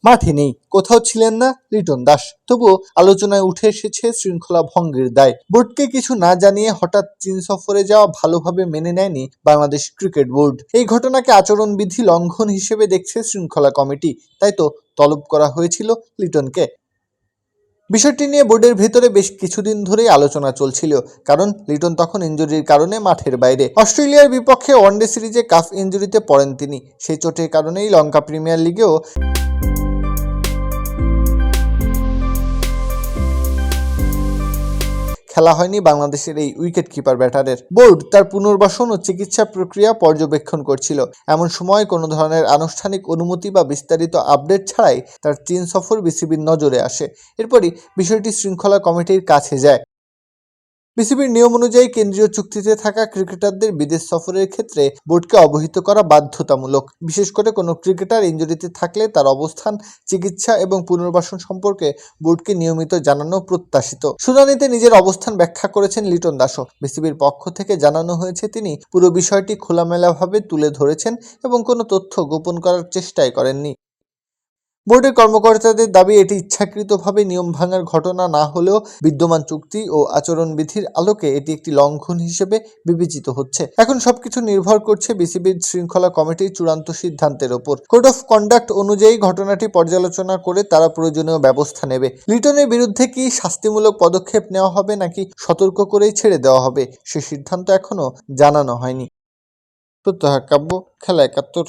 মাঠে নেই, কোথাও ছিলেন না লিটন দাস, তবুও আলোচনায় উঠে এসেছে শৃঙ্খলা ভঙ্গের দায়। বোর্ডকে কিছু না জানিয়ে হঠাৎ চীন সফরে যাওয়া ভালোভাবে মেনে নেয়নি বাংলাদেশ ক্রিকেট বোর্ড। এই ঘটনাকে আচরণবিধি লঙ্ঘন হিসেবে দেখছে শৃঙ্খলা কমিটি, তাই তো তলব করা হয়েছিল লিটনকে। বিষয়টি নিয়ে বোর্ডের ভেতরে বেশ কিছুদিন ধরেই আলোচনা চলছিল, কারণ লিটন তখন ইনজুরির কারণে মাঠের বাইরে। অস্ট্রেলিয়ার বিপক্ষে ওয়ানডে সিরিজে কাফ ইনজুরিতে পড়েন তিনি। সেই চোটের কারণেই লঙ্কা প্রিমিয়ার লিগেও খেলা হয়নি বাংলাদেশের এই উইকেট কিপার ব্যাটারের। বোর্ড তার পুনর্বাসন ও চিকিৎসা প্রক্রিয়া পর্যবেক্ষণ করছিল। এমন সময় কোনো ধরনের আনুষ্ঠানিক অনুমতি বা বিস্তারিত আপডেট ছাড়াই তার চীন সফর বিসিবির নজরে আসে। এরপরই বিষয়টি শৃঙ্খলা কমিটির কাছে যায়। বিসিবির নিয়ম অনুযায়ী কেন্দ্রীয় চুক্তিতে থাকা ক্রিকেটারদের বিদেশ সফরের ক্ষেত্রে বোর্ডকে অবহিত করা বাধ্যতামূলক। বিশেষ করে কোনো ক্রিকেটার ইনজুরিতে থাকলে তার অবস্থান, চিকিৎসা এবং পুনর্বাসন সম্পর্কে বোর্ডকে নিয়মিত জানানো প্রত্যাশিত। শুনানিতে নিজের অবস্থান ব্যাখ্যা করেছেন লিটন দাসও। বিসিবির পক্ষ থেকে জানানো হয়েছে, তিনি পুরো বিষয়টি খোলামেলাভাবে তুলে ধরেছেন এবং কোনো তথ্য গোপন করার চেষ্টাই করেননি। বোর্ডের কর্মকর্তাদের দাবি, এটি ইচ্ছাকৃতভাবে নিয়ম ভাঙার ঘটনা না হলেও বিদ্যমান চুক্তি ও আচরণবিধির আলোকে এটি একটি লঙ্ঘন হিসেবে বিবেচিত হচ্ছে। এখন সবকিছু নির্ভর করছে বিসিবির শৃঙ্খলা কমিটির চূড়ান্ত সিদ্ধান্তের ওপর। কোড অফ কন্ডাক্ট অনুযায়ী ঘটনাটি পর্যালোচনা করে তারা প্রয়োজনীয় ব্যবস্থা নেবে। লিটনের বিরুদ্ধে কি শাস্তিমূলক পদক্ষেপ নেওয়া হবে নাকি সতর্ক করেই ছেড়ে দেওয়া হবে, সে সিদ্ধান্ত এখনো জানানো হয়নি। প্রত্যহ কাব্য, খেলা ৭১।